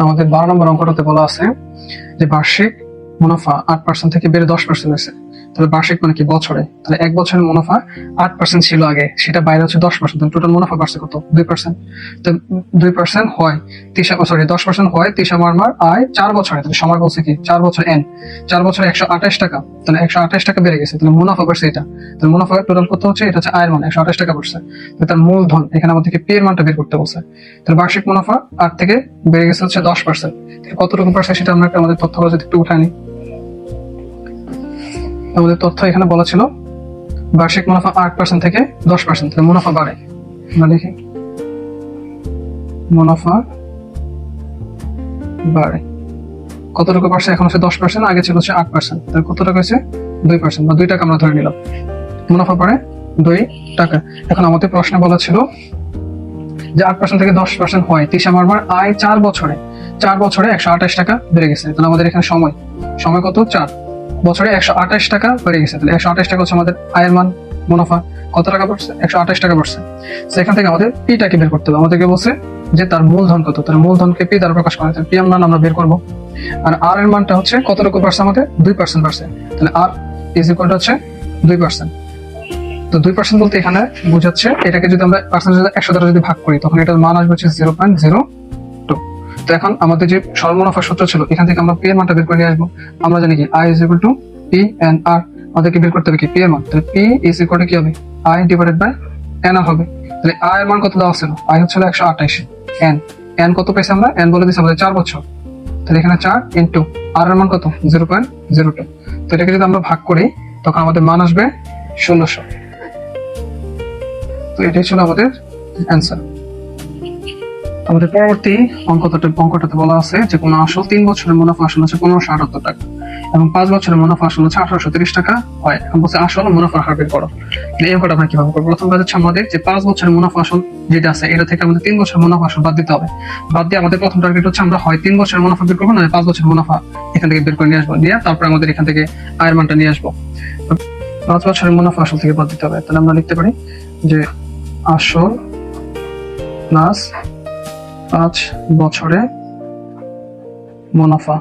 আমাদের 12 নম্বর অঙ্কটাতে বলা আছে যে বার্ষিক মুনাফা 8% থেকে বেড়ে 10% হয়েছে। তাহলে বার্ষিক মানে কি বছরে, তাহলে এক বছরের মুনাফা 8% ছিল আগে, সেটা বাইরে হচ্ছে 10%, তাহলে টোটাল মুনাফা বাড়ছে কত? 2%। তো 2% হয় 10% হয় 30 মারমার আয় 4 বছরে, তাহলে সময় বলছে কি 4 বছর এন, 4 বছরে 128 টাকা, তাহলে 128 টাকা বেড়ে গেছে, তাহলে মুনাফা বাড়ছে এটা। তাহলে মুনাফা টোটাল কত হচ্ছে? এটা হচ্ছে আয়ের মান 128 টাকা বাড়ছে। তার মূলধন এখানে আমাদেরকে পি এর মানটা বের করতে বলছে। তাহলে বার্ষিক মুনাফা 8 থেকে বেড়ে গেছে হচ্ছে 10%। কতটুকু পারছে সেটা আমরা আমাদের তথ্যগুলো যদি একটু উঠাই নিই। আমাদের তথ্য এখানে বলা ছিল বার্ষিক মুনাফা 8% থেকে 10%, তাহলে মুনাফা বাড়ে। আমরা লিখি মুনাফা বাড়ে। কতটুকু পারছে? এখন হচ্ছে 10%, আগে ছিল হচ্ছে 8%, তাহলে কত টাকা হয়েছে? 2%, বা 2 টাকা আমরা ধরে নিলাম। মুনাফা বাড়ে 2 টাকা। এখন আমাদের প্রশ্নে বলা ছিল যে 8% থেকে 10% হয় 30 মারমার আয় 4 বছরে, 4 বছরে 128 টাকা বেড়ে গেছে। তাহলে আমাদের এখানে সময় কত? 4 বছরে 128 টাকা বেড়ে গেছে। তাহলে 128 টাকা হচ্ছে আমাদের আয়ের মান। মুনাফা কত টাকা পড়ছে? 128 টাকা পড়ছে। সেখান থেকে আমাদের পিটাকে বের করতে হবে। আমাদেরকে বলছে যে তার মূলধন কত, তার মূলধনকে পি দ্বারা প্রকাশ করা হয়। পি এর মান আমরা বের করব। আর আর এর মানটা হচ্ছে কতটুকু পারছে? আমাদের 2% পারছে। তাহলে আর ইজ ইকুয়াল টু হচ্ছে 2%। তো 2% বলতে এখানে বোঝাচ্ছে এটাকে যদি আমরা পার্সেন্টেজ 100 দ্বারা যদি ভাগ করি তখন এটার মান আসবে হচ্ছে 0.02। তো এখন আমাদের যে সর্বমুনাফা সূত্র ছিল এখান থেকে আমরা পি এর মানটা বের করে নিয়ে আসবো। আমরা জানি কি I is equal to P and R, আমাদেরকে বের করতে হবে কি পি এর মান। তাহলে পি ইজ ইকুয়াল টু কি হবে? আই ডিভাইডেড বাই এন আর হবে। তাহলে আই এর মান কত দেওয়া ছিল? আই হচ্ছিল 128, এন কত পেয়েছি আমরা? এন বলে দিয়েছি আমাদের 4 বছর, তাহলে এখানে 4 ইন্টু আর এর মান কত? 0.02। তো এটাকে যদি আমরা ভাগ করি তখন আমাদের মান আসবে 1600। তো এটাই ছিল আমাদের অ্যান্সার। আমাদের পরবর্তী অঙ্কটাতে বলা আছে যে কোন আসল 3 বছরের মুনাফা আসল হচ্ছে 1578 টাকা এবং 5 বছরের মুনাফা আসল হচ্ছে 1830 টাকা হয়। এখন বলছে আসল মুনাফার হার বের করো। এই অঙ্কটা আমরা কিভাবে করবো? প্রথম কাজ হচ্ছে আমাদের যে 5 বছরের মুনাফা আসল যেটা আছে এটা থেকে আমাদের 3 বছরের মুনাফা আসল বাদ দিতে হবে। বাদ দিয়ে আমাদের প্রথম টার্গেট হচ্ছে আমরা হয় 3 বছরের মুনাফা বের করবো, না 5 বছরের মুনাফা এখান থেকে বের করে নিয়ে আসবো, দিয়ে তারপরে আমাদের এখান থেকে আয়ের মানটা নিয়ে আসবো। 5 বছরের মুনাফা আসল থেকে বাদ দিতে হবে। তাহলে আমরা লিখতে পারি যে আসল প্লাস 5 বছরে মুনাফা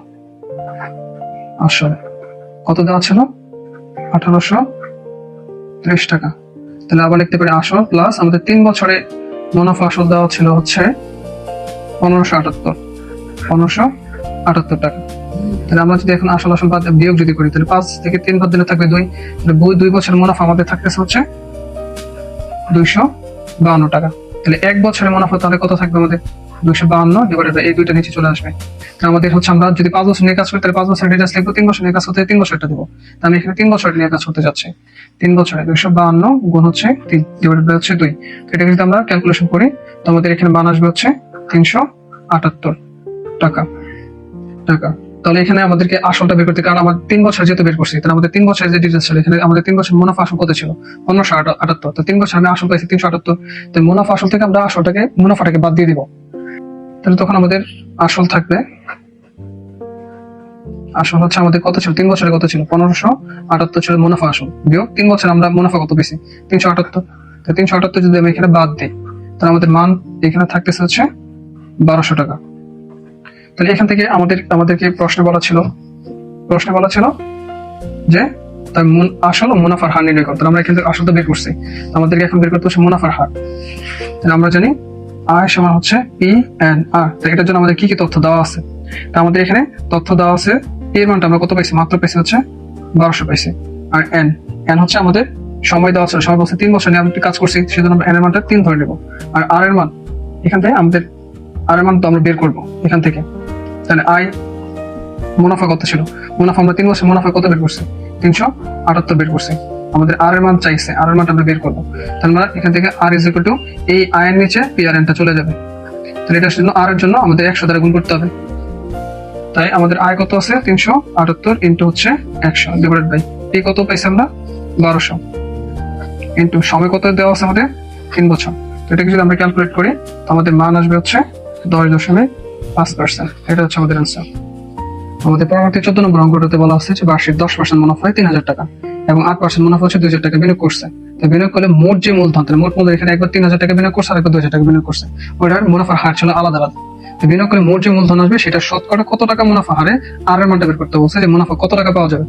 আসল কত দেওয়া ছিল? 1830 টাকা। তাহলে আবার লিখতে পারি আসল প্লাস আমাদের 3 বছরে মুনাফা আসল দেওয়া ছিল হচ্ছে 1578 টাকা। তাহলে আমরা যদি এখন আসল বাদ বিয়োগ যদি করি তাহলে 5 থেকে 3 বাদ দিলে থাকবে 2, তাহলে 2 বছরের মুনাফা আমাদের থাকতেছে হচ্ছে 252 টাকা। তাহলে 1 বছরের মুনাফা তাহলে কত থাকবে আমাদের? 252 ডিভাইডেড বাই এই দুইটা নিচে চলে আসবে। তাহলে আমাদের হচ্ছে আমরা যদি 5 বছর নিয়ে কাজ করি তাহলে 5 বছর ডিটেইলস লিখবো, 3 বছর নিয়ে কাজ করতে 3 বছরটা দেবো। তো আমি এখানে 3 বছর নিয়ে কাজ করতে যাচ্ছি। 3 বছরে 252 গুণ হচ্ছে 3 ডিভাইডেড বাই হচ্ছে 2। তো এটা যদি আমরা ক্যালকুলেশন করি তো আমাদের এখানে মান আসবে হচ্ছে 378 টাকা। তাহলে এখানে আমাদেরকে আসলটা বের করতে, কারণ আমার 3 বছর যেহেতু বের করছি তাহলে আমাদের 3 বছরের যে ডিটেইলস ছিল এখানে আমাদের 3 বছর মুনাফা আসল কত ছিল? 1578। তো 3 বছর আমি আসল পাইছি 378। তো মুনাফা আসল থেকে আমরা মুনাফাটাকে বাদ দিয়ে দিব। তাহলে তখন আমাদের আসল থাকবে, আসল হচ্ছে আমাদের কত ছিল? 3 বছরে কত ছিল? 1578 ছিল মুনাফা আসল, বিয়োগ 3 বছর আমরা মুনাফা কত পেয়েছি? 378। তো 378 যদি আমি এখানে বাদ দিই তাহলে আমাদের মান এখানে থাকতেছে হচ্ছে 1200 টাকা। তাহলে এখান থেকে আমাদেরকে প্রশ্নে বলা ছিল যে তার আসল ও মুনাফার হার নির্ণয় করতে। তাহলে আমরা এখান থেকে আসলটা বের করছি, আমাদেরকে এখন বের করতে হচ্ছে মুনাফার হার। তাহলে আমরা জানি আয় সমান হচ্ছে পি এন্ড আর। এটার জন্য আমাদের কি কি তথ্য দেওয়া আছে? তা আমাদের এখানে তথ্য দেওয়া আছে এর মানটা আমরা কত পাইছি? মাত্র পাইছি হচ্ছে 1200 পাইছি। আর এন হচ্ছে আমাদের সময় দেওয়া ছিল, সময় বলছে 3 বছর নিয়ে আমি কাজ করছি, সেজন্য আমরা এন এর মানটা 3 ধরে নেবো। আর আর এর মান এখান থেকে আমাদের আর এর মান তো আমরা বের করবো এখান থেকে। তাহলে আয় মুনাফা কত ছিল? মুনাফা আমরা 3 বছর মুনাফা কত বের করছি? 378 বের করছি। আমাদের আর এর মান চাইছে, আর এর মানটা আমরা বের করবো। তাহলে আমরা এখান থেকে আর ইজ ইকুয়াল টু এই আয়ের নিচে পি আর এনটা চলে যাবে। তাহলে এটার জন্য আর এর জন্য আমাদের 100 দ্বারা গুণ করতে হবে। তাই আমাদের আয় কত আছে? 378 ইন্টু হচ্ছে 100 ডিভাইডেড বাই পি কত পাইছি আমরা? 1200 ইন্টু সময় কত দেওয়া আছে আমাদের? 3 বছর। তো এটাকে যদি আমরা ক্যালকুলেট করি তো আমাদের মান আসবে হচ্ছে 10.5%। এটা হচ্ছে আমাদের অ্যান্সার। আমাদের পরবর্তী 14 নম্বর অঙ্কটাতে বলা আছে যে বার্ষিক 10% মুনাফায় 3000 টাকা এবং 8% মুনাফা হচ্ছে 2000 টাকা বিনিয়োগ করছে। তো বিনিয়োগ করলে মোট যে মূলধন, তাহলে মোট মূলধন এখানে একবার 3000 টাকা বিনিয়োগ করছে আর একবার 2000 টাকা বিনিয়োগ করছে, ওইটার মুনাফার হার ছিল আলাদা আলাদা। তো বিনিয়োগ করে মোট যে মূলধন আসবে সেটা শতকরা কত টাকা মুনাফা হারে আর এর মানটা বের করতে বলছে, যে মুনাফা কত টাকা পাওয়া যাবে।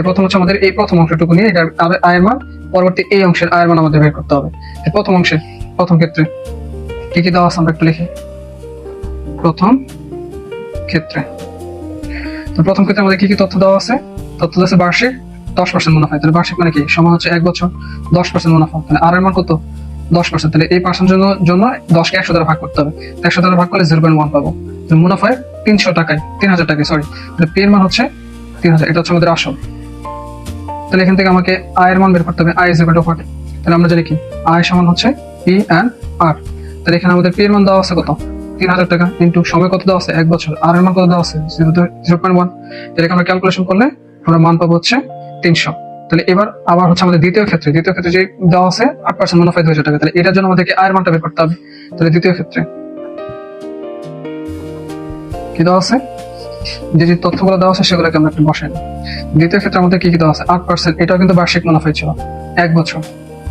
প্রথম হচ্ছে আমাদের এই প্রথম অংশটুকু নিয়ে এটার আয়ের মান, পরবর্তী এই অংশের আয়ের মান আমাদের বের করতে হবে। প্রথম অংশের প্রথম ক্ষেত্রে কি কি দেওয়া আছে আমরা একটু লিখি। প্রথম ক্ষেত্রে, তো প্রথম ক্ষেত্রে আমাদের কি কি তথ্য দেওয়া আছে? তথ্য দেওয়া আছে বার্ষিক 10% মুনাফা। তাহলে বার্ষিক মানে কি, সময় হচ্ছে 1 বছর, 10% মুনাফা। তাহলে আর এর মান কত? 10%। তাহলে এই পার্সেন্ট জন্য 10 কে 100 দ্বারা ভাগ করতে হবে। 100 দ্বারা ভাগ করলে 0.1 পাবো। মুনাফায় 300 টাকায় 3000 টাকায় সরি, তাহলে পি এর মান হচ্ছে 3000। এটা হচ্ছে আমাদের আসল। তাহলে এখান থেকে আমাকে আয়ের মান বের করতে হবে। I is equal two what? তাহলে আমরা জানি কি আয় সমান হচ্ছে পি এন্ড আর। তাহলে এখানে আমাদের পি এর মান দেওয়া আছে কত? 3000 টাকা, ইনটু সময় কত দেওয়া আছে? 1 বছর। আর এর মান কত দেওয়া আছে? 0.1। এটাকে আমরা ক্যালকুলেশন করলে আমরা মান পাবো হচ্ছে 300। তাহলে এবার আবার হচ্ছে আমাদের দ্বিতীয় ক্ষেত্রে যে দেওয়া আছে 8% মুনাফায় 2000 টাকা। তাহলে এটার জন্য আমাদেরকে আয়ের মানটা বের করতে হবে। তাহলে দ্বিতীয় ক্ষেত্রে কি দেওয়া আছে? যে তথ্যগুলো দেওয়া আছে সেগুলোকে আমরা একটু বসাই। দ্বিতীয় ক্ষেত্রে আমাদের কি কি দেওয়া আছে? 8%। এটাও কিন্তু বার্ষিক মুনাফাই ছিল, 1 বছর।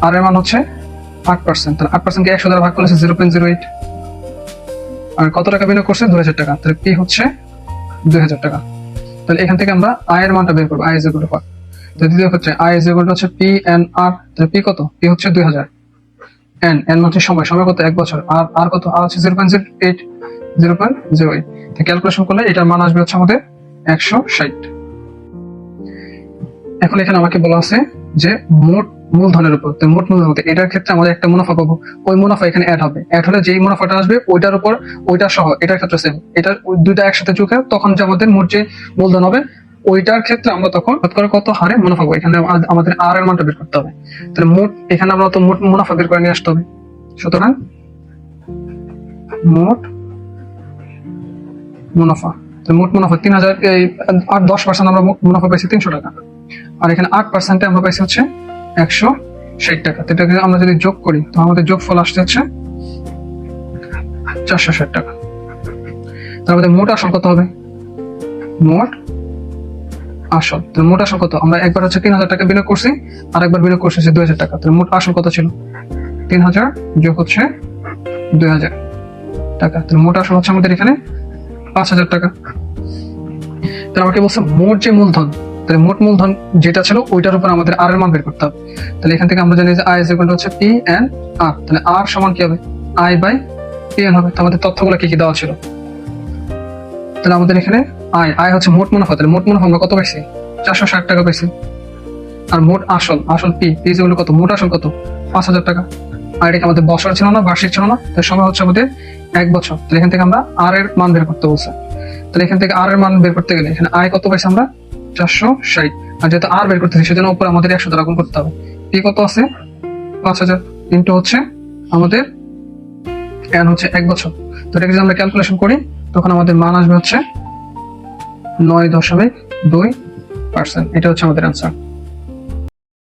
আর এর মান হচ্ছে 8%। তাহলে 8% কে 100 দ্বারা ভাগ করলে 0.08। আর কত টাকা বিনিয়োগ করছে? 2000 টাকা। তাহলে পি হচ্ছে 2000 টাকা। তাহলে এখান থেকে আমরা আয়ের মানটা বের করবো। I is equal two what? তো দ্বিতীয় ক্ষেত্রে আই ইজ ইকুয়াল টু হচ্ছে পি এন আর। তাহলে পি কত? পি হচ্ছে 2000। এন হচ্ছে সময় কত? 1 বছর। আর কত? আর হচ্ছে 0.08। 0.08 ক্যালকুলেশন করলে এটার মান আসবে হচ্ছে আমাদের 160। এখন এখানে আমাকে বলা আছে যে মোট মূলধনের উপর, তো মোট মূলধন মধ্যে এটার ক্ষেত্রে আমাদের একটা মুনাফা পাবো। ওই মুনাফা এখানে অ্যাড হবে। অ্যাড হলে যেই মুনাফাটা আসবে ওইটার উপর, ওইটা সহ এটার ক্ষেত্রে সেম, এটা দুইটা একসাথে যোগ হয় তখন যে আমাদের মোট যে মূলধন হবে ওইটার ক্ষেত্রে আমরা তখন শতকরা কত হারে মুনাফা পাবো। এখানে আমাদের আর এর মানটা বের করতে হবে। তাহলে মোট এখানে আমরা তো মোট মুনাফা বের করে নিয়ে আসতে হবে। সুতরাং মোট মুনাফা, তো মোট মুনাফা 3000, আর 10% আমরা মুনাফা পাইছি 300 টাকা। আর এখানে 8% আমরা পাইছি হচ্ছে 160 টাকা। তো এটাকে আমরা যদি যোগ করি তো আমাদের যোগফল আসছে হচ্ছে 460 টাকা। তার মধ্যে মোট আসল কত হবে? মোট আসল, তো মোট আসল কত? আমরা একবার হচ্ছে 3000 টাকা বিনিয়োগ করছি, আর একবার বিনিয়োগ করছি 2000 টাকা। তো মোট আসল কত ছিল? 3000 যোগ হচ্ছে 2000 টাকা। তো মোট আসল হচ্ছে আমাদের এখানে 5000 টাকা। তাহলে আমাকে বলছে মোট যে মূলধন, তাহলে মোট মূলধন যেটা ছিল ওইটার উপর আমাদের আর এর মান বের করতে হবে। তাহলে এখান থেকে আমরা জানি যে আই ইজ ইকুয়াল টু হচ্ছে পি এন আর। তাহলে আর সমান কি হবে? আই বাই পি এন হবে। তো আমাদের তথ্যগুলো কি কি দেওয়া ছিল? তাহলে আমাদের এখানে আয় হচ্ছে মোট মুনাফা। তাহলে মোট মুনাফা আমরা কত পাইছি? 460 টাকা পাইছি। আর মোট আসল পি ইজ ইকুয়াল টু কত? মোট আসল কত? 5000 টাকা। আর এটা আমাদের বছর ছিল না, বার্ষিক ছিল না, তার সময় হচ্ছে আমাদের 1 বছর। তাহলে এখান থেকে আমরা আর এর মান বের করতে বলছে। তাহলে এখান থেকে আর এর মান বের করতে গেলে এখানে আয় কত পাইছি আমরা? 460। আর যেহেতু আর বের করতেছি সেজন্য উপরে আমাদের 100 দ্বারা গুণ করতে হবে। পি কত আছে? 5000 ইন্টু হচ্ছে আমাদের এন হচ্ছে 1 বছর। তো এটা যদি আমরা ক্যালকুলেশন করি তখন আমাদের মান আসবে হচ্ছে 9.2%। এটা হচ্ছে আমাদের অ্যান্সার।